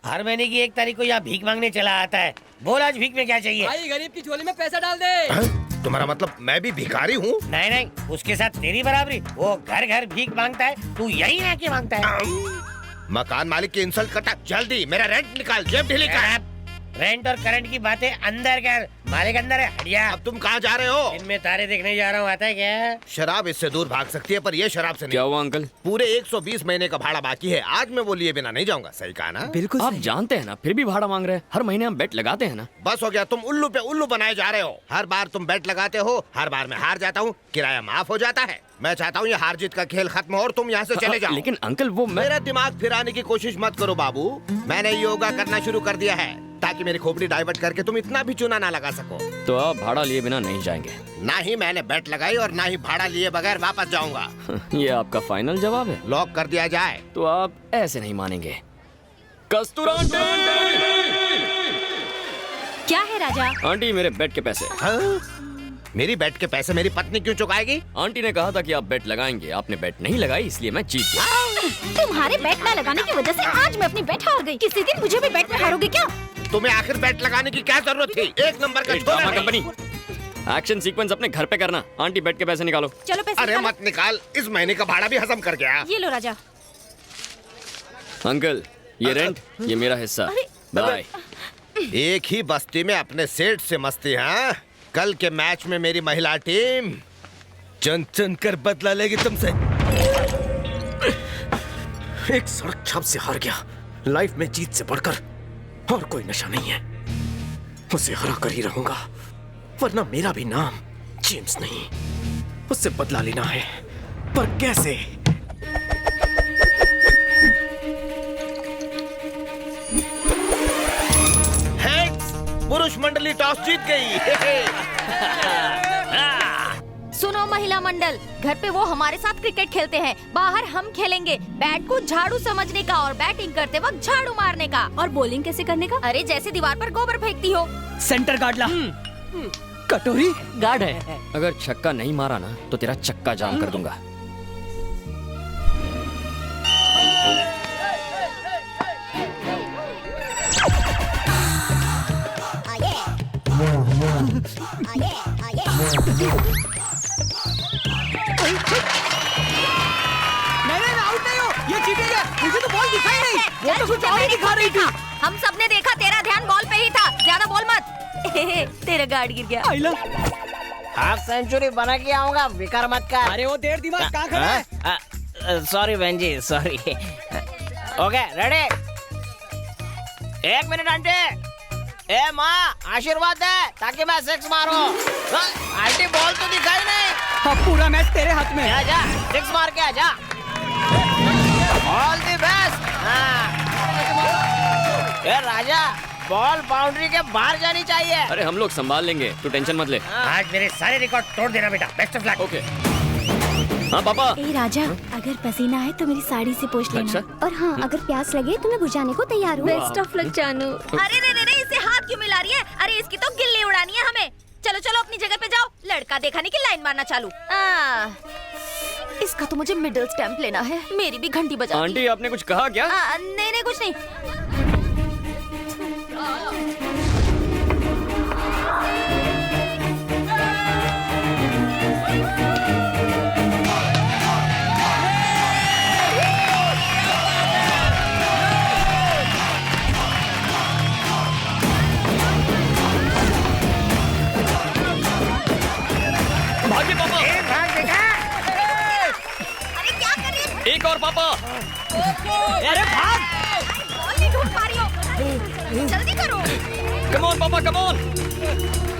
हर महीने की 1 तारीख को यहाँ भीख मांगने चला आता है। बोल आज भीख में क्या चाहिए? भाई गरीब की झोली में पैसा डाल दे। तुम्हारा मतलब मैं भी भिखारी हूँ? नहीं नहीं, उसके साथ तेरी बराबरी। वो घर घर भीख मांगता है, तू यही आके मांगता है। मकान मालिक की इंसल्ट करता। जल्दी मेरा रेंट निकाल, जेब ढीली कर। रेंट और करंट की बातें अंदर कर, मालिक अंदर है, हटिया। अब तुम कहाँ जा रहे हो? इनमें तारे देखने जा रहा हूँ, आता है क्या? शराब इससे दूर भाग सकती है, पर ये शराब से नहीं। क्या हुआ अंकल? पूरे 120 महीने का भाड़ा बाकी है। आज मैं वो लिए बिना नहीं जाऊंगा। सही कहा ना? बिल्कुल आप जानते हैं ना, फिर भी भाड़ा मांग रहे हैं। हर महीने हम बेट लगाते हैं ना। बस हो गया, तुम उल्लू पे उल्लू बनाए जा रहे हो। हर बार तुम बेट लगाते हो, हर बार मैं हार जाता हूँ, किराया माफ हो जाता है। मैं चाहता हूँ ये हार जीत का खेल खत्म हो और तुम यहाँ से चले जाओ। लेकिन अंकल वो मेरा दिमाग फिराने की कोशिश मत करो बाबू। मैंने योगा करना शुरू कर दिया है ताकि मेरी खोपड़ी डाइवर्ट करके तुम इतना भी चूना ना लगा सको। तो आप भाड़ा लिए बिना नहीं जाएंगे? ना ही मैंने बेट लगाई और ना ही भाड़ा लिए बगैर वापस जाऊंगा। ये आपका फाइनल जवाब है? लॉक कर दिया जाए। तो आप ऐसे नहीं मानेंगे। कस्तूरा आंटी! क्या है राजा? आंटी मेरे बेट के पैसे। हाँ? मेरी बेट के पैसे मेरी पत्नी क्यों चुकाएगी? आंटी ने कहा था कि आप बेट लगाएंगे, आपने बेट नहीं लगाई, इसलिए मैं जीत गया। तुम्हारे बैट न लगाने की वजह से आज मैं अपनी बैट हार गई। किसी दिन मुझे भी बैट में हारोगे क्या? तुम्हें आखिर बेट लगाने की क्या जरूरत थी? एक नंबर का ड्रामा छोरा कंपनी। एक्शन सीक्वेंस अपने घर पे करना। आंटी बेट के पैसे निकालो। चलो पैसे अरे निकालो। मत निकाल, इस महीने का भाड़ा भी हजम कर गया। ये लो राजा। अंकल ये रेंट, ये मेरा हिस्सा। बाय। एक ही बस्ती में अपने सेठ से मस्ती। हाँ, कल के मैच में मेरी महिला टीम चुन चुन कर बदला लेगी तुमसे। एक सड़क छाप से हार गया। लाइफ में जीत से बढ़कर और कोई नशा नहीं है। उसे हरा कर ही रहूंगा, वरना मेरा भी नाम जेम्स नहीं। उससे बदला लेना है, पर कैसे? हेड्स, पुरुष मंडली टॉस जीत गई। सुनो महिला मंडल, घर पे वो हमारे साथ क्रिकेट खेलते हैं, बाहर हम खेलेंगे। बैट को झाड़ू समझने का और बैटिंग करते वक्त झाड़ू मारने का। और बॉलिंग कैसे करने का? अरे जैसे दीवार पर गोबर फेंकती हो। सेंटर गार्ड ला। कटोरी गार्ड है। अगर छक्का नहीं मारा ना तो तेरा चक्का जाम कर दूंगा। नहीं आउट नहीं हो, ये चीटिंग है। मुझे तो बॉल दिखाई नहीं, वो तो कुछ और ही दिखा रही थी। हम सबने देखा, तेरा ध्यान बॉल पे ही था। ज्यादा बोल मत। तेरा गार्ड गिर गया। आइला। हाफ सेंचुरी बना के आऊंगा, विकार मत कर। अरे वो देर दिमाग कहाँ खड़ा है? सॉरी बहन जी, sorry. Okay ready? 1 minute aunty. ए माँ आशीर्वाद दे ताकि मैं 6 मारूं। आंटी बॉल तो दिखाई नहीं। हाँ, पूरा मैच तेरे हाथ में है। आजा 6 मार के आजा। All the best. A Raja, ball boundary के बाहर जानी चाहिए। अरे हम लोग संभाल लेंगे, तू टेंशन मत ले। आज मेरे सारे रिकॉर्ड तोड़ देना बेटा। Best of luck. ओके। हाँ पापा। ए राजा, अगर पसीना आए तो मेरी साड़ी से पोंछ लेना। अच्छा? और हाँ, अगर प्यास लगे तो मैं बुझाने को तैयार हूँ। बेस्ट ऑफ लक जानू। अरे रे, इसे हाथ क्यों मिला रही है? अरे इसकी तो गिल्ली उड़ानी है हमें। चलो चलो अपनी जगह पे जाओ। लड़का दिखाने की लाइन मारना चालू। इसका तो मुझे मिडिल स्टैंप लेना है। मेरी भी घंटी बजा। आंटी आपने कुछ कहा क्या? नहीं कुछ नहीं। भागिए पापा। भाग बेटा। अरे क्या कर रही है? एक और पापा। अरे भाग। बॉल नहीं ढूंढ पा रही हो। जल्दी करो। कम ऑन पापा, come on.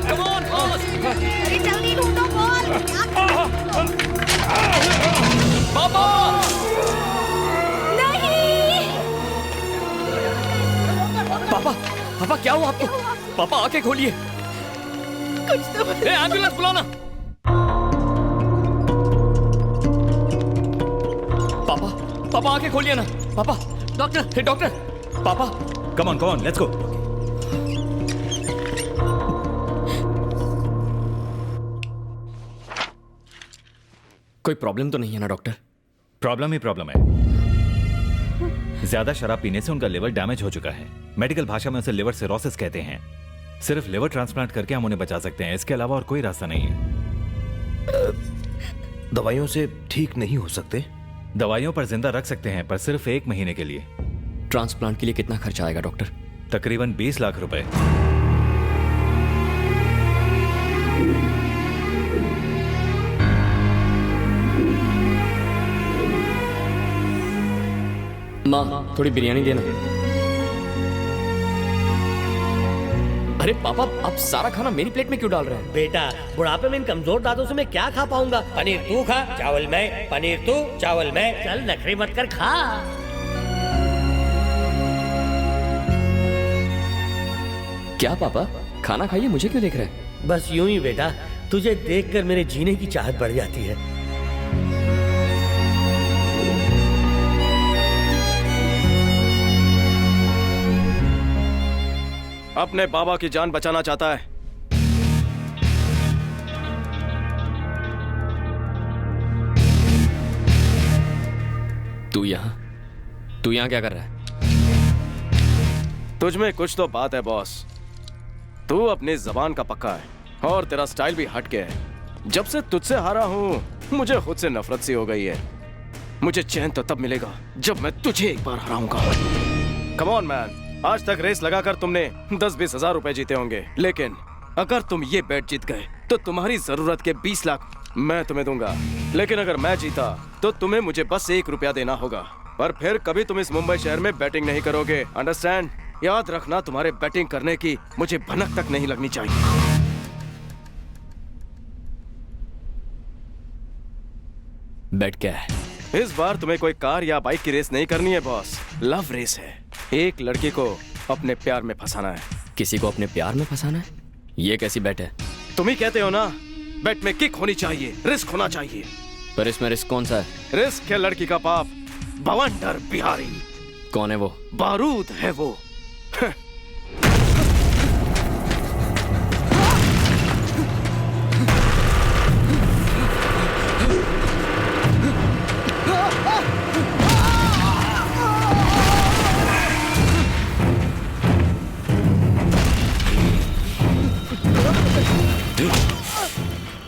Come on fast. अरे जल्दी ढूंढो बॉल। पापा। नहीं। पापा, पापा क्या हुआ आपको? पापा आंखें खोलिए। कुछ तो एम्बुलेंस बुलाना। पापा, पापा आंखें खोलिए ना। पापा, डॉक्टर, हे डॉक्टर। पापा, कम ऑन, लेट्स गो। कोई प्रॉब्लम तो नहीं है ना डॉक्टर? प्रॉब्लम ही प्रॉब्लम है। ज्यादा शराब पीने से उनका लिवर डैमेज हो चुका है। मेडिकल भाषा में उसे लिवर सिरोसिस कहते हैं। सिर्फ लिवर ट्रांसप्लांट करके हम उन्हें बचा सकते हैं, इसके अलावा और कोई रास्ता नहीं है। दवाइयों से ठीक नहीं हो सकते? दवाइयों पर जिंदा रख सकते हैं, पर सिर्फ 1 महीने के लिए। ट्रांसप्लांट के लिए कितना खर्चा आएगा डॉक्टर? तकरीबन 20 लाख रुपए। माँ, थोड़ी बिरयानी देना। अरे पापा, आप सारा खाना मेरी प्लेट में क्यों डाल रहे हैं? बेटा, बुढ़ापे में इन कमजोर दांतों से मैं क्या खा पाऊंगा? पनीर तू खा, चावल मैं, पनीर तू, चावल मैं। चल नखरे मत कर, खा। क्या पापा, खाना खाइए, मुझे क्यों देख रहे हैं? बस यूं ही बेटा, तुझे देखकर मेरे जीने की चाहत बढ़ जाती है। अपने बाबा की जान बचाना चाहता है। तू यहाँ क्या कर रहा है? तुझमें कुछ तो बात है बॉस। तू अपनी जबान का पक्का है और तेरा स्टाइल भी हट गया है। जब से तुझसे हारा हूं, मुझे खुद से नफरत सी हो गई है। मुझे चैन तो तब मिलेगा जब मैं तुझे एक बार हराऊंगा। कम ऑन मैन, आज तक रेस लगाकर तुमने 10-20 हजार रुपए जीते होंगे, लेकिन अगर तुम ये बेट जीत गए तो तुम्हारी जरूरत के 20 लाख मैं तुम्हें दूंगा। लेकिन अगर मैं जीता तो तुम्हें मुझे बस 1 रुपया देना होगा। पर फिर कभी तुम इस मुंबई शहर में बैटिंग नहीं करोगे, अंडरस्टैंड? याद रखना, तुम्हारे बैटिंग करने की मुझे भनक तक नहीं लगनी चाहिए। बैट क्या है? इस बार तुम्हें कोई कार या बाइक की रेस नहीं करनी है बॉस, लव रेस है। एक लड़की को अपने प्यार में फंसाना है। किसी को अपने प्यार में फंसाना है? ये कैसी बैट है? तुम ही कहते हो ना, बैट में किक होनी चाहिए, रिस्क होना चाहिए। पर इसमें रिस्क कौन सा है? रिस्क है लड़की का बाप, बवंडर बिहारी। कौन है वो? बारूद है वो।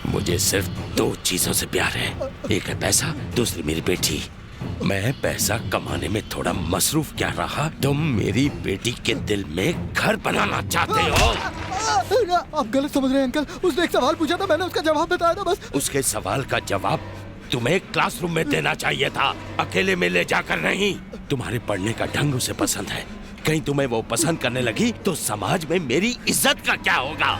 मुझे सिर्फ 2 चीजों से प्यार है, एक है पैसा, दूसरी मेरी बेटी। मैं पैसा कमाने में थोड़ा मसरूफ क्या रहा, तुम मेरी बेटी के दिल में घर बनाना चाहते हो। आप गलत समझ रहे हैं अंकल, उसने एक सवाल पूछा था, मैंने उसका जवाब बताया था बस। उसके सवाल का जवाब तुम्हें क्लासरूम में देना चाहिए था, अकेले में ले जाकर नहीं। तुम्हारे पढ़ने का ढंग उसे पसंद है, कहीं तुम्हें वो पसंद करने लगी तो समाज में मेरी इज्जत का क्या होगा?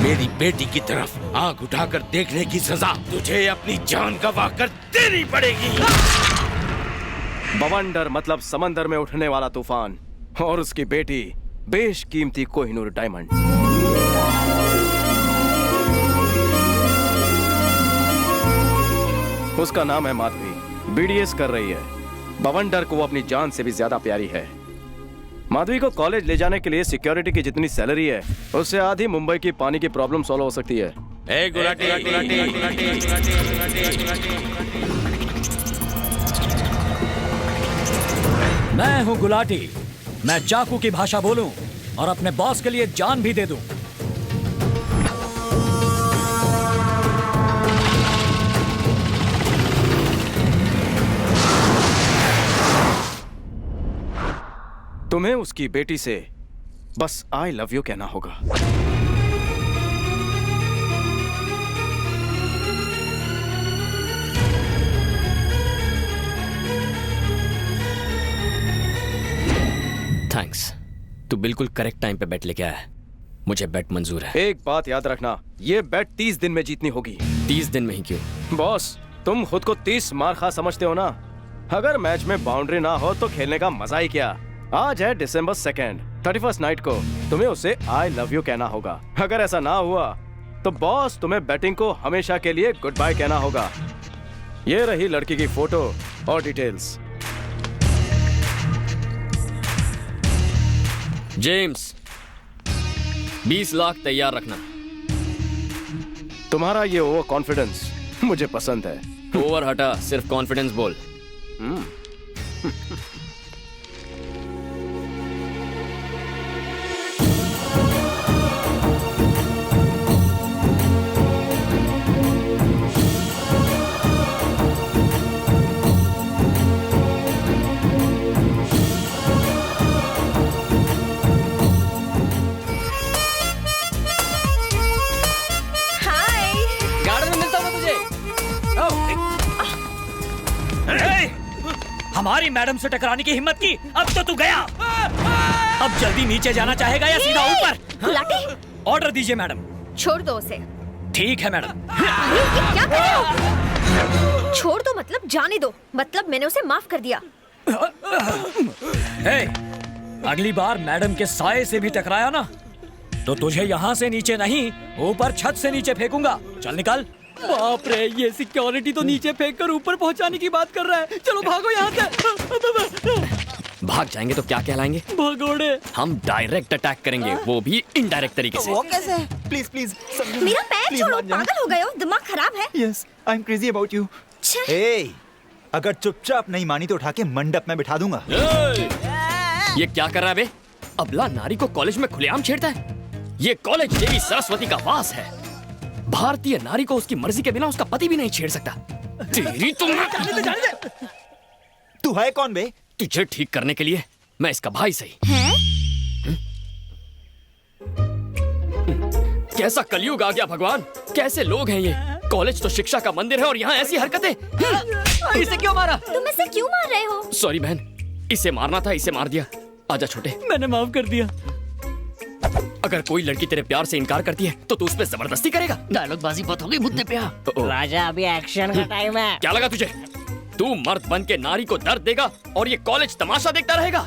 मेरी बेटी की तरफ आंख उठाकर देखने की सजा तुझे अपनी जान गंवा कर देनी पड़ेगी। बवंडर मतलब समंदर में उठने वाला तूफान, और उसकी बेटी बेशकीमती कोहिनूर डायमंड। उसका नाम है माधवी, बीडीएस कर रही है। बवंडर को वो अपनी जान से भी ज्यादा प्यारी है। माधवी को कॉलेज ले जाने के लिए सिक्योरिटी की जितनी सैलरी है, उससे आधी मुंबई की पानी की प्रॉब्लम सॉल्व हो सकती है। मैं हूँ गुलाटी। मैं चाकू की भाषा बोलूं और अपने बॉस के लिए जान भी दे दूं। तुम्हें उसकी बेटी से बस आई लव यू कहना होगा। थैंक्स, तू बिल्कुल करेक्ट टाइम पे बैट लेके आया है। मुझे बैट मंजूर है। एक बात याद रखना, ये बैट 30 दिन में जीतनी होगी। 30 दिन में ही क्यों? बॉस, तुम खुद को 30 मार खा समझते हो ना। अगर मैच में बाउंड्री ना हो तो खेलने का मजा ही क्या। आज है December 2nd, 31st नाइट को तुम्हें उसे आई लव यू कहना होगा। अगर ऐसा ना हुआ तो बॉस तुम्हें बैटिंग को हमेशा के लिए गुड बाय कहना होगा। ये रही लड़की की फोटो और डिटेल्स। जेम्स 20 लाख तैयार रखना। तुम्हारा ये ओवर कॉन्फिडेंस मुझे पसंद है। ओवर हटा, सिर्फ कॉन्फिडेंस बोल। गार्डन में मिलता हूँ मैं तुझे। हमारी मैडम से टकराने की हिम्मत की, अब तो तू गया। अब जल्दी नीचे जाना चाहेगा या सीधा ऊपर? गुलाटी, ऑर्डर दीजिए मैडम। छोड़ दो उसे। ठीक है मैडम। ये क्या कर रहे हो? छोड़ दो मतलब जाने दो, मतलब मैंने उसे माफ कर दिया। हे, अगली बार मैडम के साए से भी टकराया ना तो तुझे यहाँ से नीचे नहीं, ऊपर छत से नीचे फेंकूंगा। चल निकल। बाप रे, ये सिक्योरिटी तो नीचे फेंक कर ऊपर पहुंचाने की बात कर रहा है। चलो भागो यहाँ से। भाग जाएंगे तो क्या कहलाएंगे? भगोड़े। हम डायरेक्ट अटैक करेंगे, वो भी इनडायरेक्ट तरीके से। वो कैसे? प्लीज प्लीज मेरा पैर छोड़ो, पागल हो गए हो, दिमाग खराब है। Yes, I am crazy about you. ए, अगर चुपचाप नहीं मानी तो उठा के मंडप में बिठा दूंगा। ये क्या कर रहा है बे? अबला नारी को कॉलेज में खुलेआम छेड़ता है। ये कॉलेज देवी सरस्वती का वास है। भारतीय नारी को उसकी मर्जी के बिना उसका पति भी नहीं छेड़ सकता। तेरी तुम तू है कौन बे? तुझे ठीक करने के लिए मैं इसका भाई सही। कैसा कलयुग आ गया भगवान, कैसे लोग हैं ये। कॉलेज तो शिक्षा का मंदिर है और यहाँ ऐसी हरकतें। इसे क्यों मारा? तुम इसे क्यों मार रहे हो? सॉरी बहन, इसे मारना था, इसे मार दिया। आजा छोटे। मैंने माफ कर दिया। अगर कोई लड़की तेरे प्यार से इनकार करती है तो तू उस पे जबरदस्ती करेगा? डायलॉग बाजी बहुत हो गई मुद्दे पे। राजा अभी एक्शन का टाइम है। क्या लगा तुझे? तू मर्द बन के नारी को दर्द देगा और ये कॉलेज तमाशा देखता रहेगा?